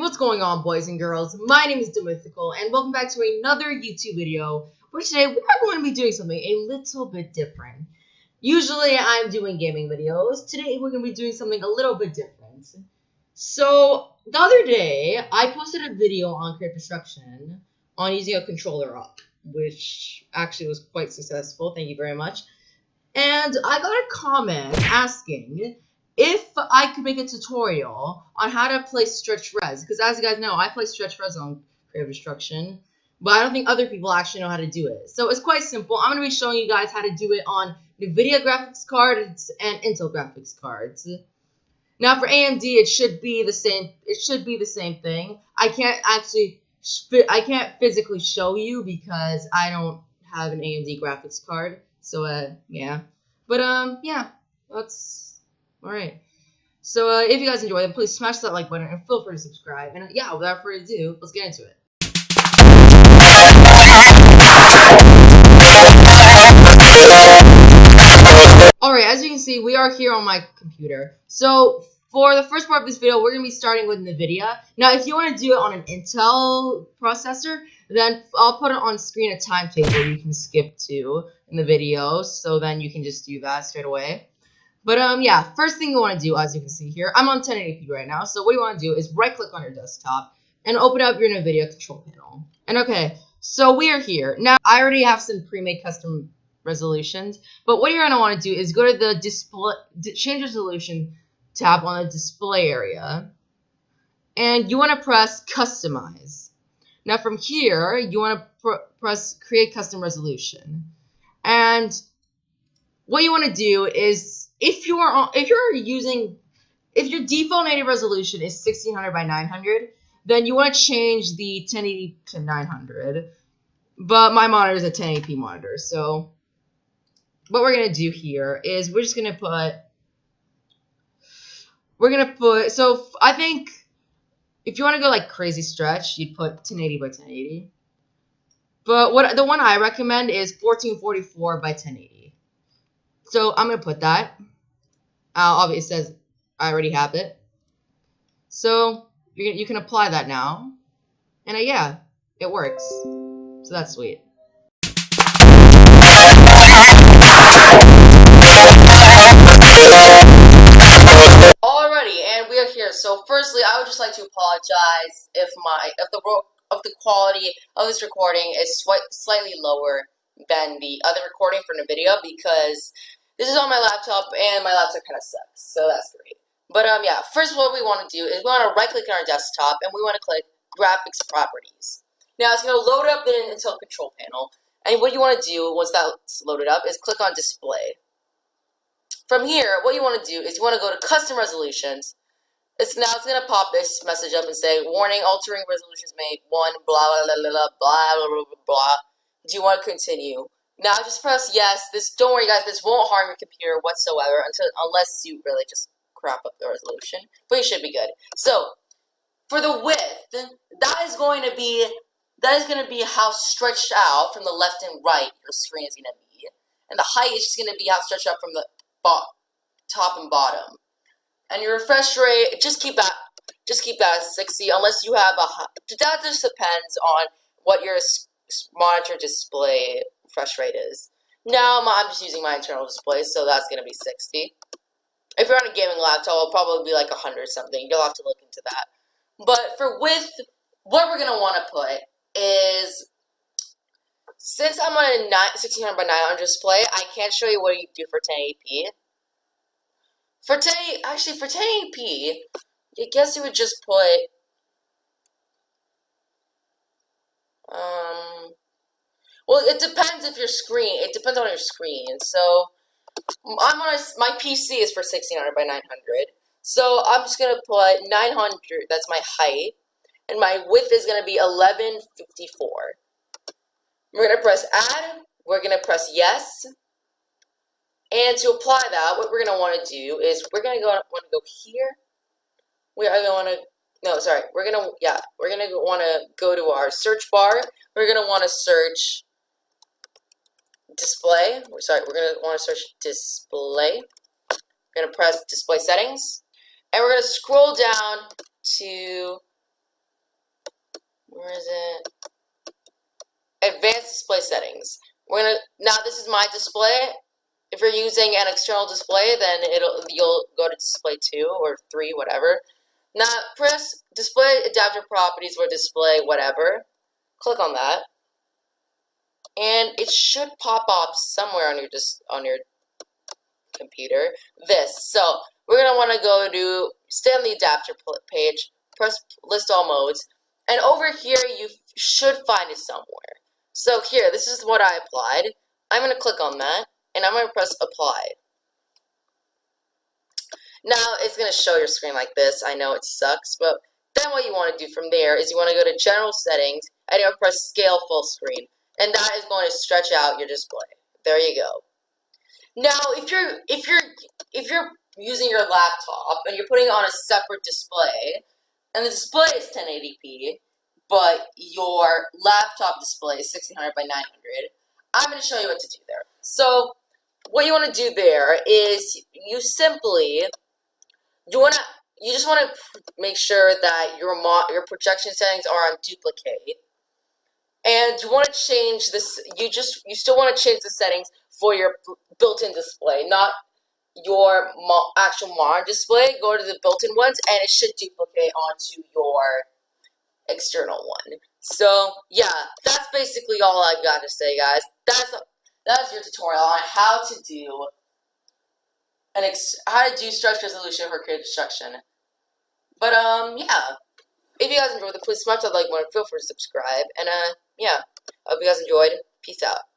what's going on, boys and girls? My name is Demythical, and welcome back to another YouTube video, where today we are going to be doing something a little bit different. Usually I'm doing gaming videos. Today we're going to be doing something a little bit different. So, the other day, I posted a video on Creative Destruction on using a controller up, which actually was quite successful, thank you very much. And I got a comment asking if I could make a tutorial on how to play Stretched, because as you guys know, I play Stretched on Creative Destruction, but I don't think other people actually know how to do it. So it's quite simple. I'm going to be showing you guys how to do it on NVIDIA graphics cards and Intel graphics cards. Now for AMD, it should be the same. It should be the same thing. I can't physically show you because I don't have an AMD graphics card. So yeah, but yeah, that's. Alright, so if you guys enjoyed it, please smash that like button and feel free to subscribe. And yeah, without further ado, let's get into it. Alright, as you can see, we are here on my computer. So for the first part of this video, we're going to be starting with NVIDIA. Now, if you want to do it on an Intel processor, then I'll put it on screen a timetable you can skip to in the video, so then you can just do that straight away. But yeah, first thing you want to do, as you can see here, I'm on 1080p right now, so what you want to do is right-click on your desktop and open up your NVIDIA control panel. And okay, so we are here. Now, I already have some pre-made custom resolutions, but what you're going to want to do is go to the display, change resolution tab on the display area, and you want to press Customize. Now, from here, you want to press Create Custom Resolution, and what you want to do is, if your default native resolution is 1600 by 900, then you want to change the 1080 to 900. But my monitor is a 1080p monitor, so what we're gonna do here is we're gonna put. So I think if you want to go like crazy stretch, you'd put 1080 by 1080. But the one I recommend is 1444 by 1080. So I'm gonna put that. Obviously it says I already have it. So you can apply that now. And yeah, it works. So that's sweet. Alrighty, and we are here. So firstly, I would just like to apologize if the quality of this recording is slightly lower than the other recording for NVIDIA, because this is on my laptop, and my laptop kind of sucks, so that's great. But yeah, first what we want to do is we want to right-click on our desktop, and we want to click Graphics Properties. Now, it's going to load up the Intel control panel, and what you want to do once that's loaded up is click on Display. From here, what you want to do is you want to go to Custom Resolutions. It's going to pop this message up and say, Warning, altering resolutions made, 1, blah, blah, blah, blah, blah, blah, blah, blah. Do you want to continue? Now just press yes. Don't worry guys, this won't harm your computer whatsoever unless you really just crap up the resolution. But you should be good. So for the width, that is going to be how stretched out from the left and right your screen is going to be. And the height is just going to be how stretched out from the top and bottom. And your refresh rate, just keep that at 60 unless you have that just depends on what your monitor display refresh rate is. Now I'm just using my internal display, so that's going to be 60. If you're on a gaming laptop, it'll probably be like 100 something. You'll have to look into that. But for width, what we're going to want to put is, since I'm on a 1600 by 900 display, I can't show you what you do for 1080p. For 1080p, I guess you would just put well, it depends if your screen. It depends on your screen. So my PC is for 1600 by 900. So I'm just gonna put 900. That's my height, and my width is gonna be 1154. We're gonna press Add. We're gonna press Yes. And to apply that, what we're gonna want to do is we're gonna want to go here. We're gonna want to. No, sorry. We're gonna want to go to our search bar. We're gonna want to search display. We're gonna want to search display. We're gonna press display settings, and we're gonna scroll down to Where is it? Advanced display settings. Now this is my display. If you're using an external display, then you'll go to display 2 or 3, whatever. Now press display adapter properties or display whatever. Click on that, and it should pop up somewhere on your computer. So we're gonna want to go to stay on the adapter page, press list all modes, and over here you should find it somewhere. So here, this is what I applied. I'm gonna click on that, and I'm gonna press apply. Now it's gonna show your screen like this. I know it sucks, but then what you want to do from there is you want to go to general settings, and you want to press scale full screen, and that is going to stretch out your display. There you go. Now, if you're using your laptop and you're putting it on a separate display, and the display is 1080p, but your laptop display is 1600 by 900, I'm going to show you what to do there. So, what you want to do there is you just want to make sure that your projection settings are on duplicate, and you want to change this. You still want to change the settings for your built-in display, not your actual monitor display. Go to the built-in ones, and it should duplicate onto your external one. So yeah, that's basically all I've got to say, guys. That's your tutorial on how to do stretch resolution for creative destruction. But yeah, if you guys enjoyed, please smash that like button, feel free to subscribe, and yeah, I hope you guys enjoyed. Peace out.